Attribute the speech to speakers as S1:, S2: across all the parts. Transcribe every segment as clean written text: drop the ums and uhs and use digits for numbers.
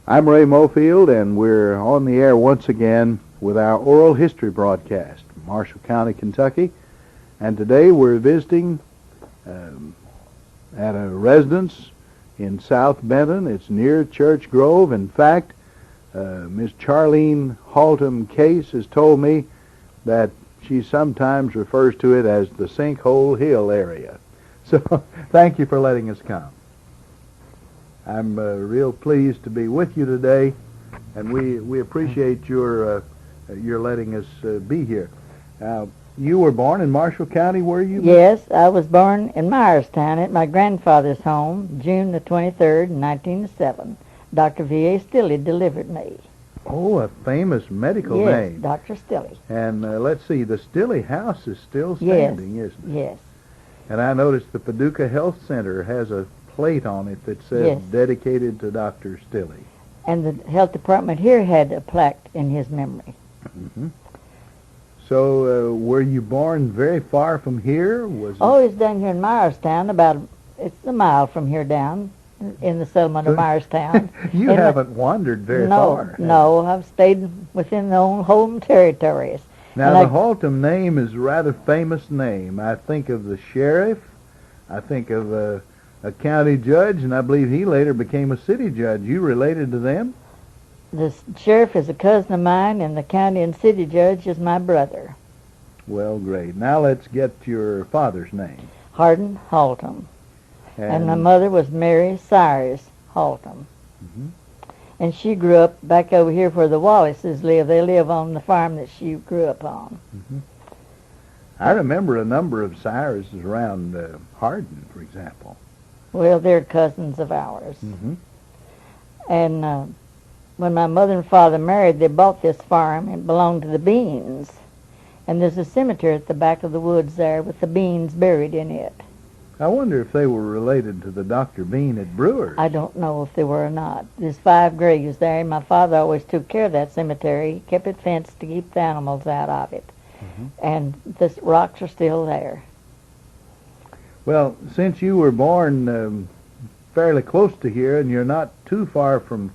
S1: I'm Ray Mofield, and we're on the air once again with our oral history broadcast from Marshall County, Kentucky. And today we're visiting at a residence in South Benton. It's near Church Grove. In fact, Miss Charlene Haltom Case has told me that she sometimes refers to it as the Sinkhole Hill area. So thank you for letting us come. I'm real pleased to be with you today, and we appreciate your letting us be here. You were born in Marshall County, were you?
S2: Yes, I was born in Myerstown at my grandfather's home, June the 23rd, 1907. Dr. V.A. Stilley delivered me.
S1: Oh, a famous medical
S2: yes,
S1: name.
S2: Dr. Stilley.
S1: And let's see, the Stilley House is still standing, isn't it?
S2: Yes.
S1: And I noticed the Paducah Health Center has a plate on it that says dedicated to Dr. Stilley.
S2: And the health department here had a plaque in his memory.
S1: Mm-hmm. So were you born very far from here?
S2: It's down here in Myerstown, it's a mile from here down in the settlement of Myerstown.
S1: You haven't wandered very far.
S2: No, I've stayed within the own home territories.
S1: Now, the Haltom name is a rather famous name. I think of the sheriff, I think of a county judge, and I believe he later became a city judge. You related to them?
S2: The sheriff is a cousin of mine, and the county and city judge is my brother.
S1: Well, great. Now let's get your father's name.
S2: Hardin Haltom. And my mother was Mary Cyrus Haltom.
S1: Mm-hmm.
S2: And she grew up back over here where the Wallaces live. They live on the farm that she grew up on.
S1: Mm-hmm. I remember a number of Cyruses around Hardin, for example.
S2: Well, they're cousins of ours.
S1: Mm-hmm.
S2: And when my mother and father married, they bought this farm. It belonged to the Beans. And there's a cemetery at the back of the woods there with the Beans buried in it.
S1: I wonder if they were related to the Dr. Bean at Brewer's.
S2: I don't know if they were or not. There's 5 graves there, and my father always took care of that cemetery. He kept it fenced to keep the animals out of it. Mm-hmm. And the rocks are still there.
S1: Well, since you were born fairly close to here, and you're not too far from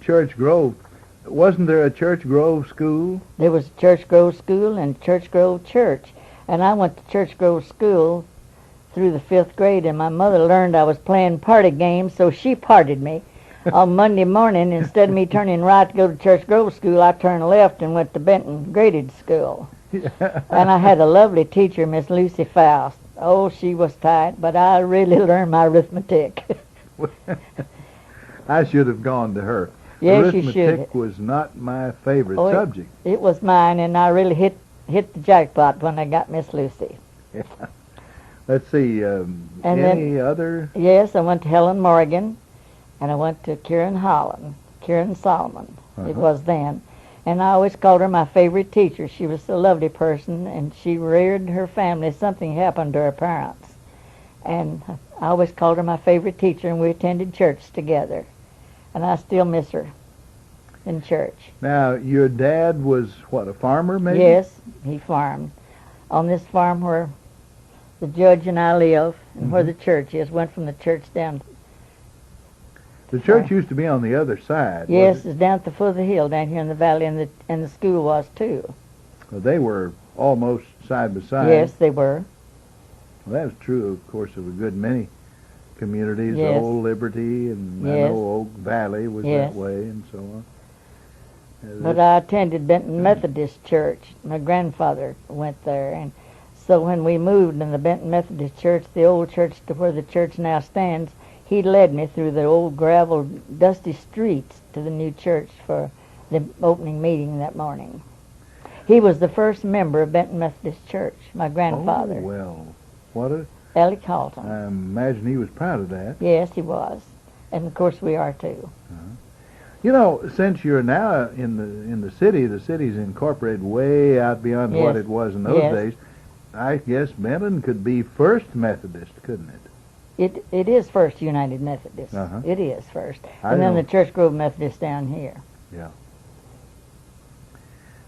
S1: Church Grove, wasn't there a Church Grove school?
S2: There was a Church Grove school and Church Grove Church. And I went to Church Grove school through the 5th grade, and my mother learned I was playing party games, so she parted me. On Monday morning, instead of me turning right to go to Church Grove School, I turned left and went to Benton graded school. And I had a lovely teacher, Miss Lucy Faust. Oh, she was tight, but I really learned my arithmetic.
S1: I should have gone to her.
S2: Yes, you should.
S1: Arithmetic was not my favorite subject.
S2: It was mine, and I really hit the jackpot when I got Miss Lucy.
S1: Yeah. Let's see, any other?
S2: Yes, I went to Helen Morgan, and I went to Kieran Solomon, it was then. And I always called her my favorite teacher. She was a lovely person, and she reared her family. Something happened to her parents. And I always called her my favorite teacher, and we attended church together. And I still miss her in church.
S1: Now, your dad was, what, a farmer maybe?
S2: Yes, he farmed. On this farm where the judge and I live, and where the church is, went from the church down.
S1: The church used to be on the other side.
S2: Yes, it's down at the foot of the hill, down here in the valley, and the school was too.
S1: Well, they were almost side by side.
S2: Yes, they were.
S1: Well, that was true, of course, of a good many communities.
S2: Yes.
S1: Old Liberty, and I know Oak Valley was that way, and so on.
S2: But I attended Benton Methodist Church. My grandfather went there, and so when we moved in the Benton Methodist Church, the old church to where the church now stands, he led me through the old gravel, dusty streets to the new church for the opening meeting that morning. He was the first member of Benton Methodist Church, my grandfather.
S1: Oh, well, what a...
S2: Alec Haltom.
S1: I imagine he was proud of that.
S2: Yes, he was. And, of course, we are, too.
S1: You know, since you're now in the city's incorporated way out beyond what it was in those days. I guess Benton could be First Methodist, couldn't it?
S2: It is First United Methodist. It is first. And then the Church Grove Methodist down here.
S1: Yeah.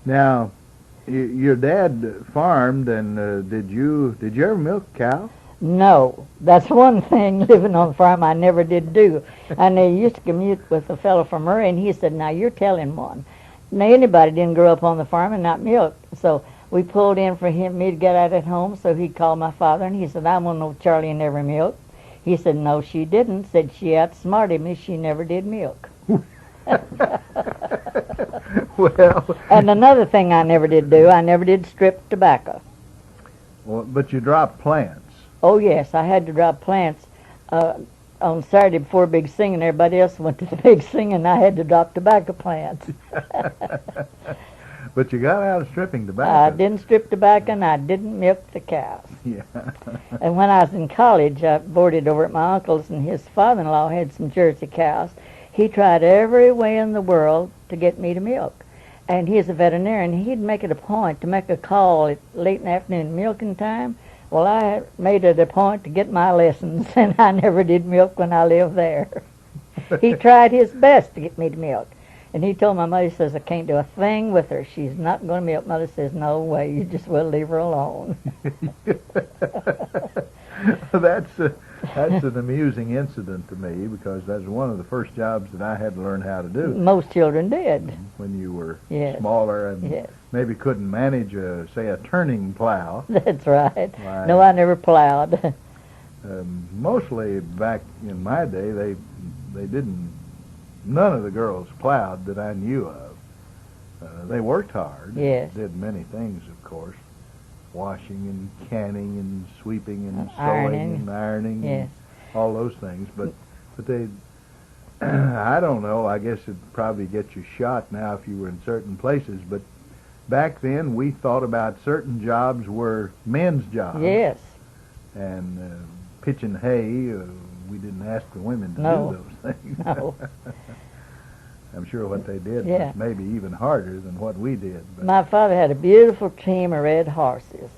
S1: Now, your dad farmed, and did you ever milk a cow?
S2: No, that's one thing living on the farm I never did do. And I used to commute with a fellow from Murray, and he said, now you're telling one. Now anybody didn't grow up on the farm and not milk. So we pulled in for me to get out at home, so he called my father, and he said, I want to know if Charlie never milked. He said, no, she didn't. Said she outsmarted me. She never did milk.
S1: Well,
S2: And another thing I never did do, I never did strip tobacco.
S1: well, but you dropped plants.
S2: Oh, yes, I had to drop plants on Saturday before big singing. Everybody else went to the big singing. I had to drop tobacco plants.
S1: But you got out of stripping tobacco.
S2: I didn't strip tobacco, and I didn't milk the cows.
S1: Yeah.
S2: And when I was in college, I boarded over at my uncle's, and his father-in-law had some Jersey cows. He tried every way in the world to get me to milk. And he's a veterinarian. He'd make it a point to make a call at late in the afternoon milking time. Well, I made it a point to get my lessons, and I never did milk when I lived there. He tried his best to get me to milk. And he told my mother, he says, I can't do a thing with her. She's not going to milk. Mother says, no way, you just will leave her alone.
S1: That's an amusing incident to me, because that's one of the first jobs that I had to learn how to do
S2: Most children did.
S1: when you were
S2: Yes.
S1: smaller and
S2: Yes.
S1: maybe couldn't manage, say, a turning plow.
S2: That's right.
S1: Right.
S2: No, I never plowed.
S1: Mostly back in my day, they didn't. None of the girls plowed that I knew of. They worked hard.
S2: Yes.
S1: Did many things, of course. Washing and canning and sweeping and sewing
S2: Ironing.
S1: and ironing
S2: Yes.
S1: and all those things. But they, I don't know, I guess it'd probably get you shot now if you were in certain places. But back then we thought about certain jobs were men's jobs.
S2: Yes.
S1: And pitching hay, we didn't ask the women to
S2: No.
S1: do those things.
S2: No.
S1: I'm sure what they did
S2: Yeah.
S1: was maybe even harder than what we did. But
S2: My father had a beautiful team of red horses,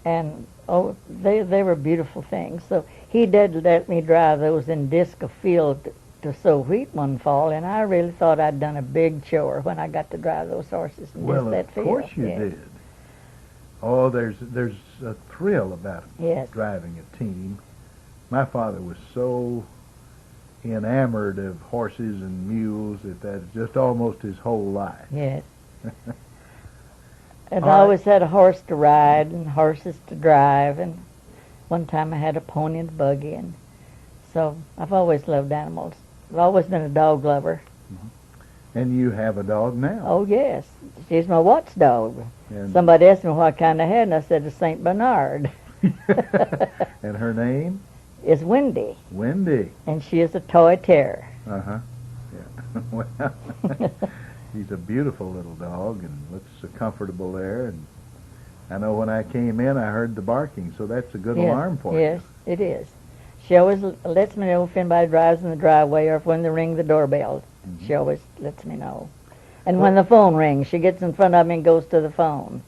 S2: and they were beautiful things. So he did let me drive those in disc of field to sow wheat one fall, and I really thought I'd done a big chore when I got to drive those horses in
S1: well,
S2: that
S1: of
S2: field.
S1: course you
S2: Yes.
S1: did. Oh, there's a thrill about
S2: Yes.
S1: driving a team. My father was so enamored of horses and mules that that's just almost his whole life.
S2: Yes. And
S1: All
S2: I
S1: right.
S2: always had a horse to ride and horses to drive, and one time I had a pony and a buggy, and so I've always loved animals. I've always been a dog lover.
S1: And you have a dog now.
S2: Oh, yes. She's my watchdog.
S1: And,
S2: Somebody asked me what kind I had, and I said a St. Bernard.
S1: and her name?
S2: It's Wendy,
S1: Wendy.
S2: and she is a toy terror.
S1: Uh-huh. Yeah. Well, he's a beautiful little dog and looks so comfortable there. And I know when I came in, I heard the barking, so that's a good
S2: Yes,
S1: alarm for
S2: yes, it is. She always lets me know if anybody drives in the driveway or if when they ring the doorbell.
S1: Mhm.
S2: She always lets me know. And when the phone rings, she gets in front of me and goes to the phone.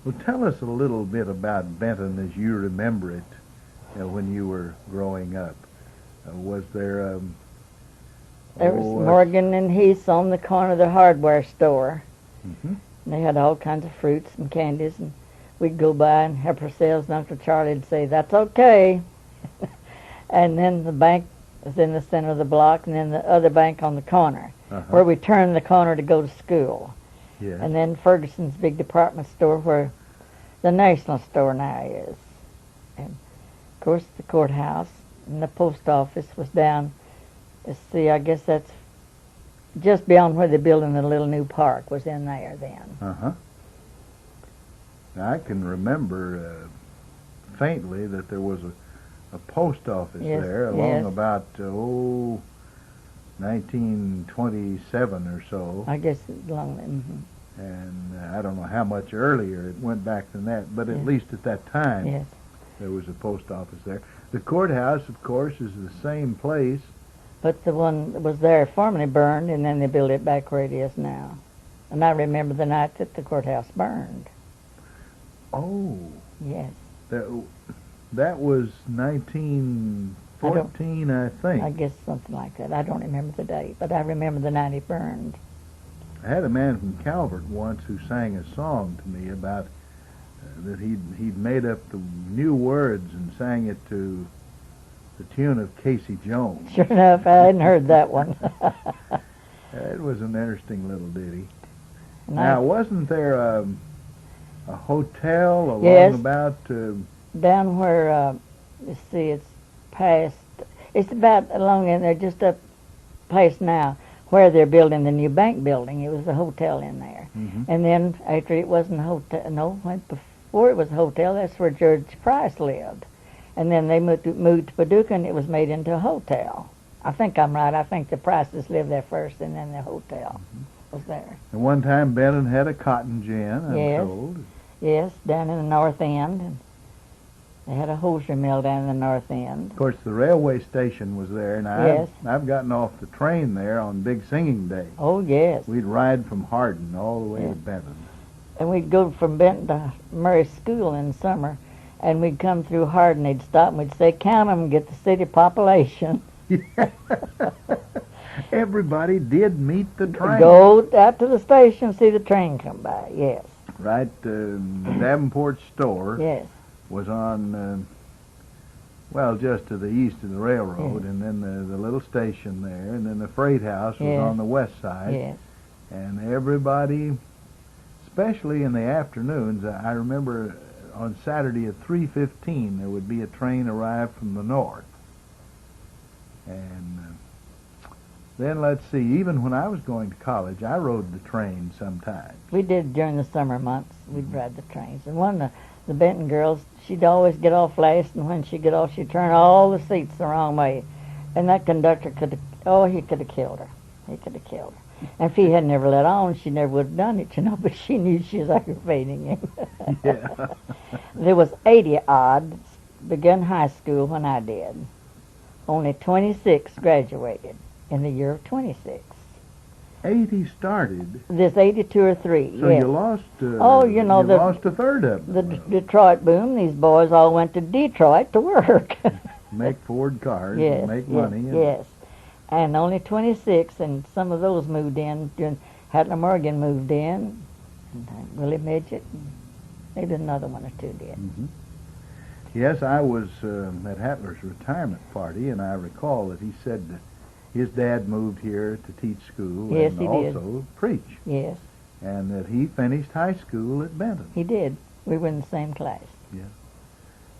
S1: you. Well, tell us a little bit about Benton as you remember it when you were growing up. Was there...
S2: There was Morgan and Heath's on the corner of the hardware store.
S1: Mhm.
S2: And they had all kinds of fruits and candies, and we'd go by and help ourselves, and Uncle Charlie would say, that's okay. And then the bank was in the center of the block, and then the other bank on the corner,
S1: Uh-huh.
S2: where we turned the corner to go to school.
S1: Yes.
S2: And then Ferguson's big department store, where the National Store now is. And, of course, the courthouse and the post office was down. Let's see, I guess that's just beyond where they're building the little new park was in there then.
S1: Uh-huh. Now, I can remember faintly that there was a post office
S2: Yes,
S1: there along
S2: yes.
S1: about, 1927 or so.
S2: I guess it's long.
S1: And I don't know how much earlier it went back than that, but at
S2: Yes.
S1: least at that time
S2: Yes.
S1: there was a post office there. The courthouse, of course, is the same place.
S2: But the one that was there formerly burned, and then they built it back where it is now. And I remember the night that the courthouse burned.
S1: Oh,
S2: Yes.
S1: that was 1914, I think.
S2: I guess something like that. I don't remember the date, but I remember the night it burned.
S1: I had a man from Calvert once who sang a song to me about that he'd made up the new words and sang it to the tune of Casey Jones.
S2: Sure enough, I hadn't heard that one.
S1: It was an interesting little ditty.
S2: And
S1: Now, wasn't there a hotel along
S2: Yes.
S1: about?
S2: down where, let's see, it's about along in there, just up place now, where they're building the new bank building. It was a hotel in there.
S1: Mhm.
S2: And then after it wasn't a hotel, no, before it was a hotel, that's where George Price lived. And then they moved to Paducah, and it was made into a hotel. I think I'm right. I think the Prices lived there first, and then the hotel was there.
S1: At one time, Benton had a cotton gin, I'm
S2: Yes.
S1: told.
S2: Yes, down in the north end. And they had a hosiery mill down in the north end.
S1: Of course, the railway station was there, and
S2: Yes.
S1: I've gotten off the train there on Big Singing Day.
S2: Oh, yes.
S1: We'd ride from Hardin all the way
S2: Yeah.
S1: to Benton.
S2: And we'd go from Benton to Murray School in summer, and we'd come through Hardin. They'd stop and we'd say, count 'em, get the city population.
S1: Everybody did meet the train.
S2: Go out to the station, see the train come by. Yes,
S1: Right, Davenport store
S2: yes,
S1: was on, well, just to the east of the railroad,
S2: Yeah.
S1: and then the little station there, and then the freight house was
S2: Yeah.
S1: on the west side.
S2: yes.
S1: And everybody, especially in the afternoons, I remember on Saturday at 3:15 there would be a train arrive from the north. And then, let's see, even when I was going to college, I rode the train sometimes.
S2: We did during the summer months. We'd ride the trains. And one of the Benton girls, she'd always get off last, and when she'd get off, she'd turn all the seats the wrong way. And that conductor he could have killed her. He could have killed her. And if he had never let on, she never would have done it, but she knew she was aggravating him.
S1: Yeah.
S2: There was 80 odd, begun high school when I did. Only 26 graduated in the year of 26.
S1: 80 started,
S2: There's 82 or 3,
S1: so
S2: yes.
S1: you lost.
S2: Oh, you know,
S1: you lost a third of
S2: The
S1: them.
S2: Detroit boom, these boys all went to Detroit to work.
S1: Make Ford cars,
S2: yes,
S1: and make
S2: yes,
S1: money. And
S2: yes. And only 26, and some of those moved in. Hattler Morgan moved in, and Willie Midget, and maybe another one or two did.
S1: Mhm. Yes, I was at Hattler's retirement party, and I recall that he said that his dad moved here to teach school
S2: Yes,
S1: and
S2: he did.
S1: also preach,
S2: Yes,
S1: and that he finished high school at Benton.
S2: he did. We were in the same class.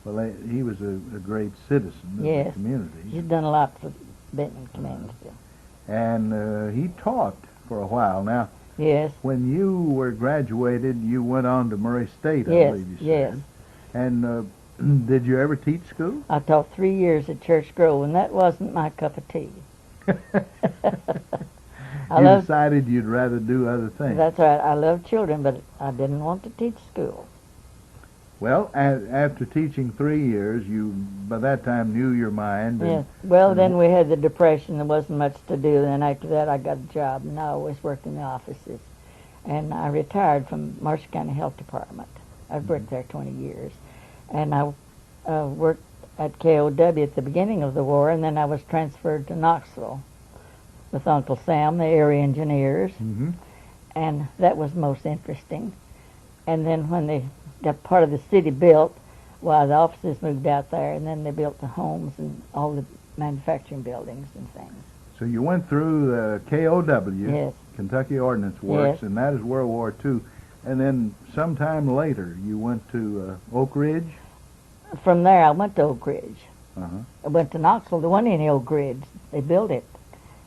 S1: Well, he was a great citizen of the
S2: Yes.
S1: community,
S2: He's done a lot for Benton community.
S1: and he taught for a while. Now,
S2: Yes,
S1: when you were graduated, you went on to Murray State, I
S2: Yes,
S1: believe you said.
S2: yes.
S1: And did you ever teach school?
S2: I taught 3 years at Church Grove, and that wasn't my cup of tea. I
S1: You
S2: love
S1: decided you'd rather do other things.
S2: That's right. I love children, but I didn't want to teach school.
S1: Well, after teaching 3 years, you by that time knew your mind. And,
S2: Yes. Well, then we had the Depression. There wasn't much to do. And after that, I got a job, and I always worked in the offices. And I retired from Marshall County Health Department. I've worked there 20 years. And I worked at KOW at the beginning of the war, and then I was transferred to Knoxville with Uncle Sam, the area engineers.
S1: Mhm.
S2: And that was most interesting. And then when they got part of the city built, well, the offices moved out there, and then they built the homes and all the manufacturing buildings and things.
S1: So you went through the KOW,
S2: Yes.
S1: Kentucky Ordnance Works,
S2: Yes.
S1: and that is World War II. And then sometime later, you went to Oak Ridge.
S2: From there, I went to Oak Ridge.
S1: Uh-huh.
S2: I went to Knoxville. There wasn't any Oak Ridge. They built it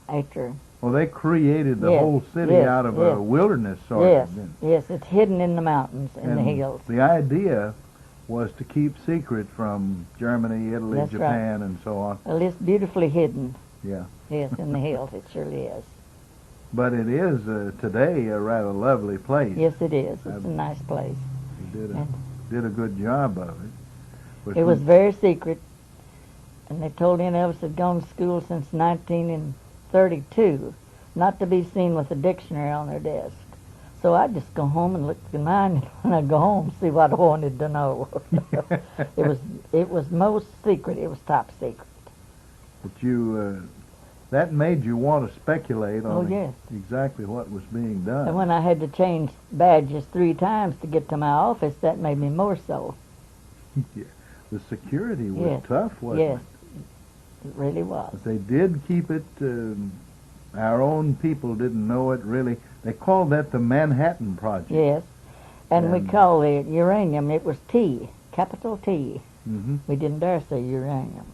S2: after.
S1: Well, they created the
S2: Yes,
S1: whole city
S2: yes,
S1: out of
S2: yes.
S1: a wilderness sort
S2: Yes,
S1: of. didn't it?
S2: yes, it's hidden in the mountains, in the
S1: And
S2: hills.
S1: the idea was to keep secret from Germany, Italy,
S2: That's right.
S1: Japan, and so on.
S2: Well, it's beautifully hidden.
S1: Yeah.
S2: Yes, in the hills. It surely is.
S1: But it is today a rather lovely place.
S2: Yes, it is. It's a nice place.
S1: They
S2: And
S1: did a good job of it. But
S2: it was very secret. And they told any of us had gone to school since 1932 not to be seen with a dictionary on their desk. So I'd just go home and look at mine, and when I'd go home, see what I wanted to know. It was most secret. It was top secret.
S1: But you that made you want to speculate
S2: Oh,
S1: on
S2: yes.
S1: exactly what was being done.
S2: And when I had to change badges 3 times to get to my office, that made me more so.
S1: Yeah. The security was
S2: Yes.
S1: tough, wasn't
S2: Yes, it really was.
S1: it? But they did keep it. Our own people didn't know it really. They called that the Manhattan Project.
S2: Yes. And we
S1: And-
S2: called the uranium, it was T, capital T.
S1: Mm-hmm.
S2: We didn't dare say uranium.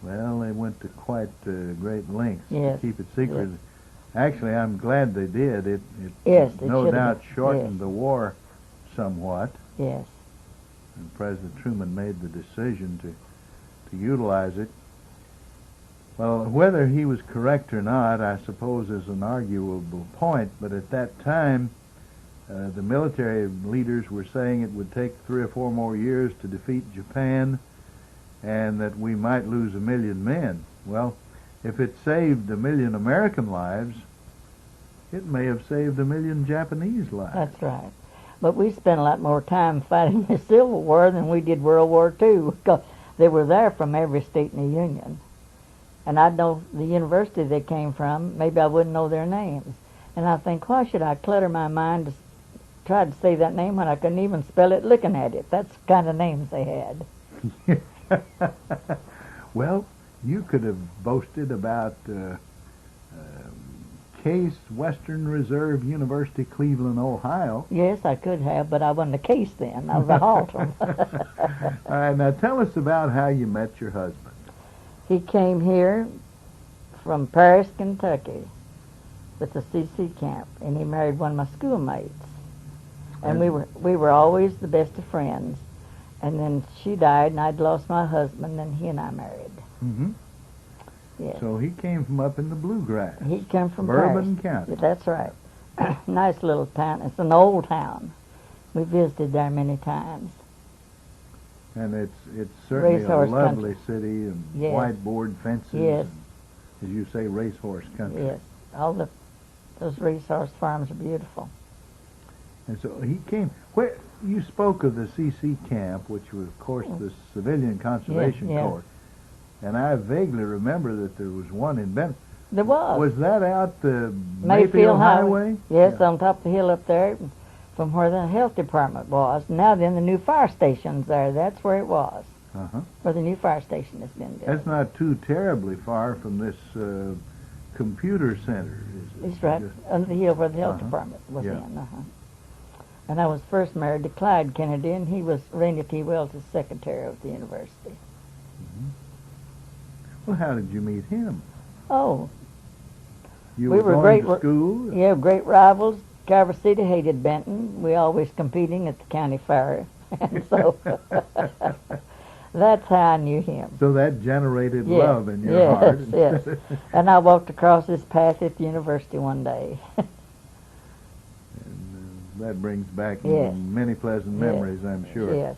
S1: Well, they went to quite great lengths
S2: Yes,
S1: to keep it secret.
S2: yes.
S1: Actually, I'm glad they did. It
S2: Yes, it
S1: no
S2: should
S1: doubt
S2: have.
S1: shortened
S2: Yes.
S1: the war somewhat.
S2: Yes.
S1: And President Truman made the decision to utilize it. Well, whether he was correct or not, I suppose, is an arguable point. But at that time, the military leaders were saying it would take 3 or 4 more years to defeat Japan, and that we might lose 1 million men. Well, if it saved 1 million American lives, it may have saved 1 million Japanese lives.
S2: That's right. But we spent a lot more time fighting the Civil War than we did World War II, because they were there from every state in the Union. And I'd know the university they came from, maybe I wouldn't know their names. And I think, why should I clutter my mind to try to say that name when I couldn't even spell it looking at it? That's the kind of names they had.
S1: Well, you could have boasted about Case Western Reserve University, Cleveland, Ohio.
S2: Yes, I could have, but I wasn't a Case then. I was a Haltom.
S1: All right, now tell us about how you met your husband.
S2: He came here from Paris, Kentucky, with the CC camp, and he married one of my schoolmates. And we were always the best of friends. And then she died, and I'd lost my husband, and he and I married.
S1: Mm-hmm.
S2: Yes.
S1: So he came from up in the Bluegrass.
S2: He came from
S1: Bourbon
S2: Paris.
S1: County.
S2: That's right. Nice little town. It's an old town. We visited there many times.
S1: And it's certainly
S2: Racehorse
S1: a lovely
S2: country.
S1: city, and
S2: Yes.
S1: whiteboard fences.
S2: Yes.
S1: And, as you say, racehorse country.
S2: Yes. Those racehorse farms are beautiful.
S1: And so he came. Where you spoke of the CC camp, which was, of course, the Civilian Conservation
S2: Yeah, yeah.
S1: Corps, and I vaguely remember that there was one in Benton.
S2: There was.
S1: Was that out the Mayfield Highway?
S2: Yes,
S1: Yeah.
S2: on top of the hill up there, from where the health department was. Now then, the new fire station's there. That's where it was,
S1: Uh-huh.
S2: where the new fire station has been built.
S1: That's not too terribly far from this computer center, is it?
S2: It's right
S1: Just-
S2: under the hill where the health
S1: Uh-huh.
S2: department was
S1: Yeah.
S2: in. And I was first married to Clyde Kennedy, and he was Rainey T. Wells' secretary of the university.
S1: Well, how did you meet him?
S2: Oh,
S1: You
S2: We
S1: were
S2: were
S1: going
S2: great
S1: to
S2: ri-
S1: school?
S2: yeah, great rivals. Carver City hated Benton. We always competing at the county fair. And so that's how I knew him.
S1: So that generated
S2: Yes,
S1: love in your
S2: yes,
S1: heart.
S2: yes. And I walked across his path at the university one day.
S1: And that brings back
S2: Yes.
S1: many pleasant
S2: Yes.
S1: memories, I'm sure.
S2: Yes.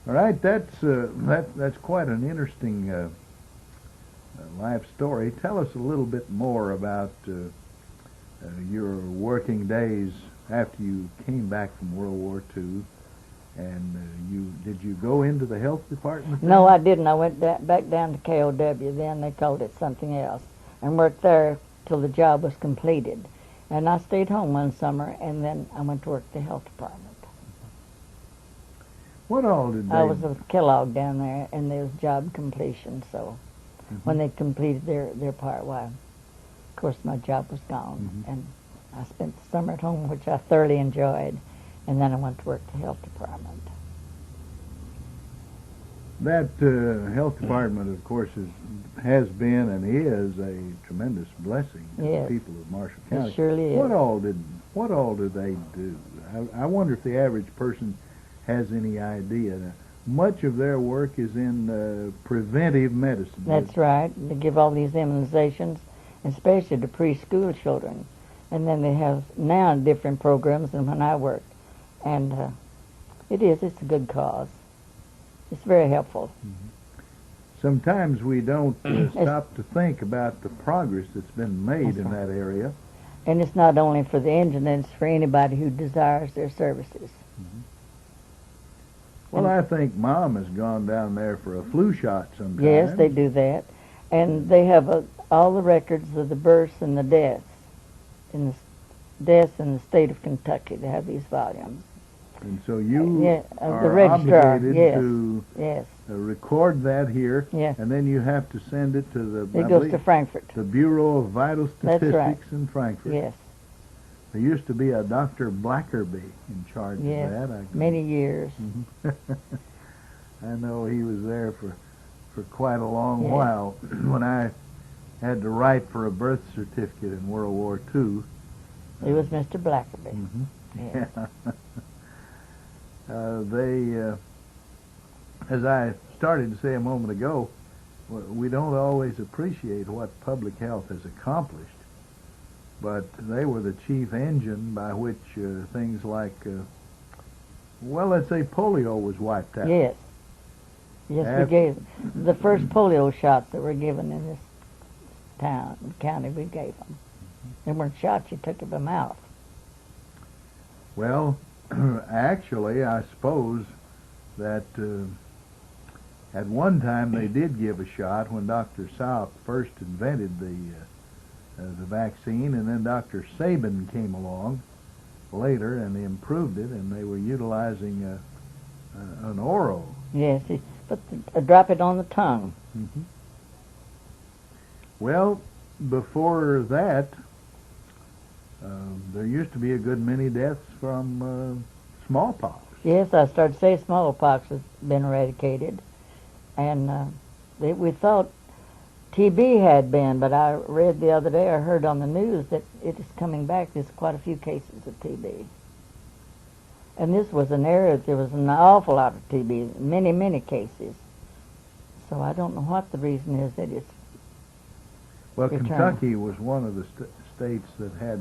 S1: All right, that's quite an interesting life story. Tell us a little bit more about your working days after you came back from World War II. And did you go into the health department?
S2: No, I didn't. I went back down to KOW. Then they called it something else, and worked there till the job was completed. And I stayed home one summer, and then I went to work at the health department.
S1: What all did they?
S2: I was with Kellogg down there, and there was job completion. So when they completed their part, why, of course, my job was gone, and I spent the summer at home, which I thoroughly enjoyed. And then I went to work at the health department.
S1: That health department, of course, has been and is a tremendous blessing to
S2: Yes.
S1: the people of Marshall County.
S2: It surely is.
S1: What all do they do? I wonder if the average person has any idea. Now, much of their work is in preventive medicine.
S2: That's right. They give all these immunizations, especially to preschool children. And then they have now different programs than when I worked. And it's a good cause. It's very helpful.
S1: Sometimes we don't stop to think about the progress that's been made in that area.
S2: And it's not only for the injured, it's for anybody who desires their services.
S1: Well, I think Mom has gone down there for a flu shot sometime.
S2: Yes, they do that. And they have all the records of the births and the deaths in the state of Kentucky. They have these volumes.
S1: And so you
S2: the
S1: are
S2: registrar,
S1: obligated
S2: yes,
S1: to
S2: yes.
S1: Record that here,
S2: Yeah.
S1: and then you have to send it to the
S2: It goes to Frankfurt.
S1: the Bureau of Vital
S2: That's right.
S1: Statistics in Frankfurt.
S2: Yes,
S1: There used to be a Dr. Blackerby in charge
S2: yes,
S1: of that.
S2: many years.
S1: I know he was there for quite a long
S2: Yeah.
S1: while. When I had to write for a birth certificate in World War II.
S2: It was Mr. Blackerby.
S1: Mhm.
S2: Yes.
S1: They, as I started to say a moment ago, we don't always appreciate what public health has accomplished, but they were the chief engine by which things like, well, let's say polio was wiped out.
S2: Yes. Yes, we gave the first polio shots that were given in this county. We gave them. They weren't shots; you took them out.
S1: Well, actually, I suppose that at one time they did give a shot when Dr. South first invented the vaccine, and then Dr. Sabin came along later and they improved it, and they were utilizing an oral.
S2: Yes, drop it on the tongue.
S1: Mm-hmm. Well, before that, there used to be a good many deaths from smallpox.
S2: Yes, I started to say smallpox has been eradicated, and we thought TB had been, but I read the other day, I heard on the news that it is coming back. There's quite a few cases of TB. And this was an area that there was an awful lot of TB, many, many cases. So I don't know what the reason is that it's
S1: Well,
S2: returned.
S1: Kentucky was one of the states that had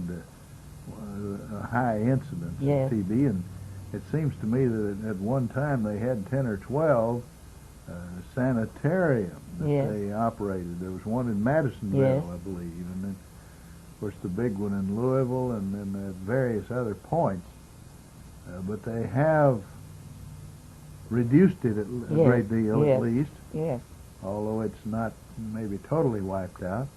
S1: a high incidence
S2: Yes.
S1: of TB, and it seems to me that at one time they had 10 or 12 sanitariums that
S2: Yes.
S1: they operated. There was one in Madisonville,
S2: Yes.
S1: I believe, and then, of course, the big one in Louisville, and then at various other points. But they have reduced it a
S2: Yes.
S1: great deal,
S2: Yes.
S1: at least,
S2: yes,
S1: although it's not maybe totally wiped out.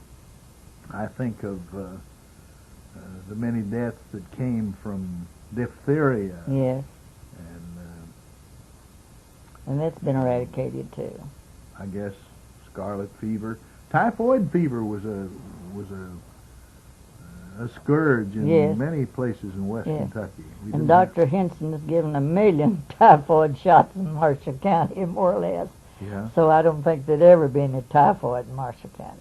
S1: I think of the many deaths that came from diphtheria,
S2: yes,
S1: and
S2: and that's been eradicated too.
S1: I guess scarlet fever. Typhoid fever was a scourge in
S2: Yes.
S1: many places in West
S2: Yes.
S1: Kentucky. We
S2: And
S1: didn't have-
S2: Dr. Henson has given 1 million typhoid shots in Marshall County, more or less.
S1: Yeah.
S2: So I don't think there'd ever be any typhoid in Marshall County.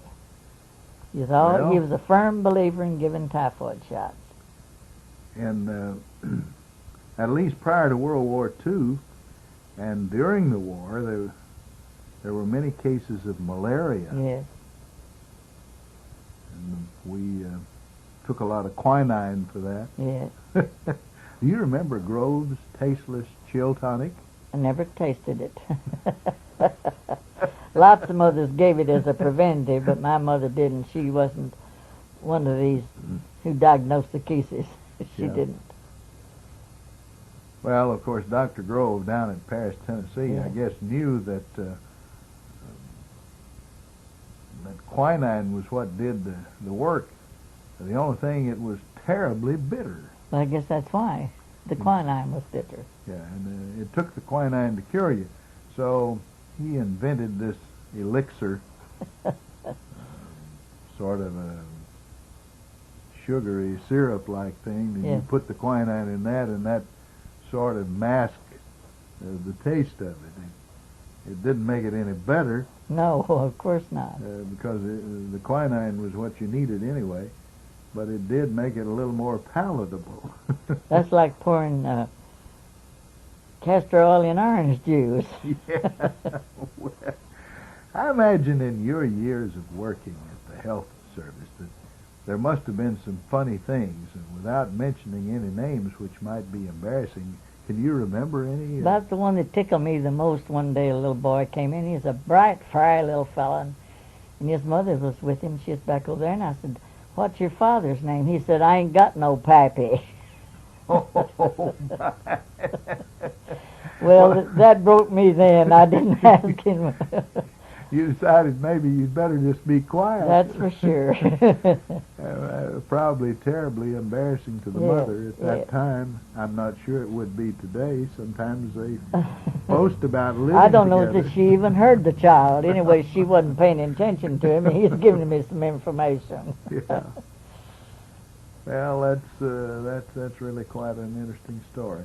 S2: He
S1: Well-
S2: was a firm believer in giving typhoid shots.
S1: And at least prior to World War II and during the war, there were many cases of malaria.
S2: Yes,
S1: And we took a lot of quinine for that.
S2: yes.
S1: Do you remember Grove's tasteless chill tonic?
S2: I never tasted it. Lots of mothers gave it as a preventive, but my mother didn't. She wasn't one of these who diagnosed the cases. She
S1: Yeah.
S2: didn't.
S1: Well, of course, Dr. Grove down in Paris, Tennessee,
S2: Yeah.
S1: I guess knew that that quinine was what did the work. The only thing, it was terribly bitter.
S2: Well, I guess that's why. The quinine was bitter.
S1: Yeah, and it took the quinine to cure you. So he invented this elixir, sort of a sugary syrup-like thing, and
S2: Yeah.
S1: you put the quinine in that, and that sort of masked the taste of it. It didn't make it any better
S2: No, of course not.
S1: because the quinine was what you needed anyway, but it did make it a little more palatable.
S2: That's like pouring castor oil in orange juice.
S1: Yeah. Well, I imagine in your years of working at the health service that there must have been some funny things, and without mentioning any names which might be embarrassing, can you remember any?
S2: That's the one that tickled me the most. One day a little boy came in. He's a bright, fiery little fella, and his mother was with him. She was back over there, and I said, "What's your father's name?" He said, "I ain't got no pappy."
S1: Oh, my.
S2: Well, that broke me then. I didn't ask him.
S1: you decided maybe you'd better just be quiet.
S2: That's for sure.
S1: Probably terribly embarrassing to the mother at that time. I'm not sure it would be today. Sometimes they boast about living
S2: I don't know
S1: together.
S2: if she even heard the child. Anyway, she wasn't paying attention to him, and he was giving me some information.
S1: Yeah. Well, that's really quite an interesting story.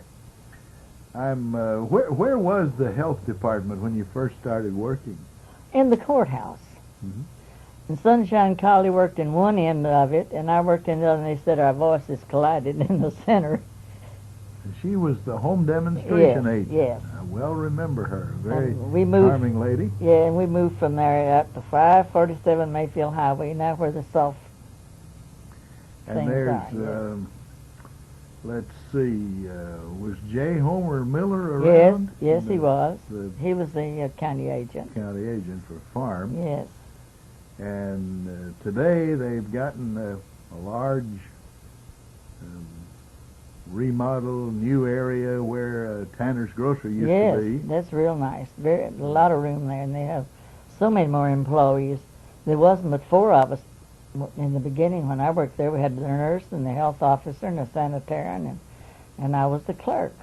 S1: Where was the health department when you first started working?
S2: In the courthouse.
S1: Mhm.
S2: And Sunshine Collie worked in one end of it, and I worked in the other, and they said our voices collided in the center.
S1: She was the home demonstration agent.
S2: Yes.
S1: I well remember her. A very
S2: We moved,
S1: charming lady.
S2: Yeah, and we moved from there up to 547 Mayfield Highway, now where the soft
S1: And
S2: things
S1: there's,
S2: are.
S1: let's see, was J. Homer Miller
S2: Yes,
S1: around?
S2: yes, he was.
S1: The
S2: He was the county agent.
S1: county agent for farm.
S2: Yes.
S1: And today they've gotten a large remodel, new area where Tanner's Grocery used
S2: Yes,
S1: to be.
S2: that's real nice. A lot of room there, and they have so many more employees. There wasn't but 4 of us in the beginning when I worked there. We had the nurse and the health officer and the sanitarian, and I was the clerk.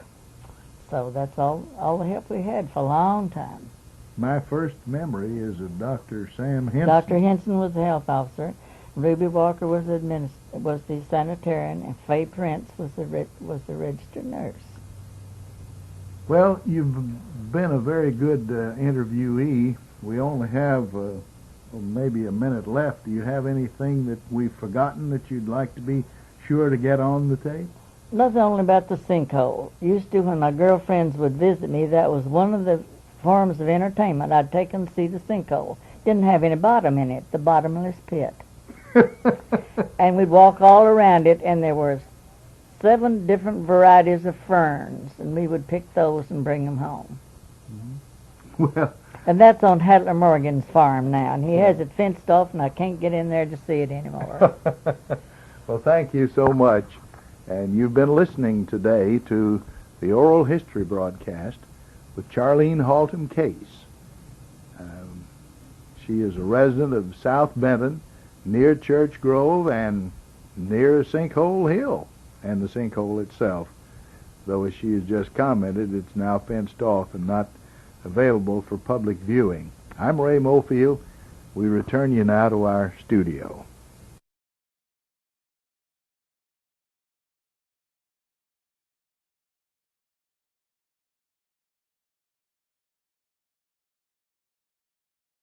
S2: So that's all the help we had for a long time.
S1: My first memory is of Dr. Sam Henson.
S2: Dr. Henson was the health officer. Ruby Walker was the sanitarian, and Faye Prince was the registered nurse.
S1: Well, you've been a very good interviewee. We only have maybe a minute left. Do you have anything that we've forgotten that you'd like to be sure to get on the tape?
S2: Nothing only about the sinkhole. Used to, when my girlfriends would visit me, that was one of the forms of entertainment. I'd take them to see the sinkhole. Didn't have any bottom in it, the bottomless pit. And we'd walk all around it, and there were 7 different varieties of ferns, and we would pick those and bring them home.
S1: Well,
S2: And that's on Hadler Morgan's farm now, and he has it fenced off, and I can't get in there to see it anymore.
S1: well, thank you so much. And you've been listening today to the Oral History broadcast with Charlene Haltom Case. She is a resident of South Benton, near Church Grove and near Sinkhole Hill and the sinkhole itself. Though, as she has just commented, it's now fenced off and not available for public viewing. I'm Ray Mofield. We return you now to our studio.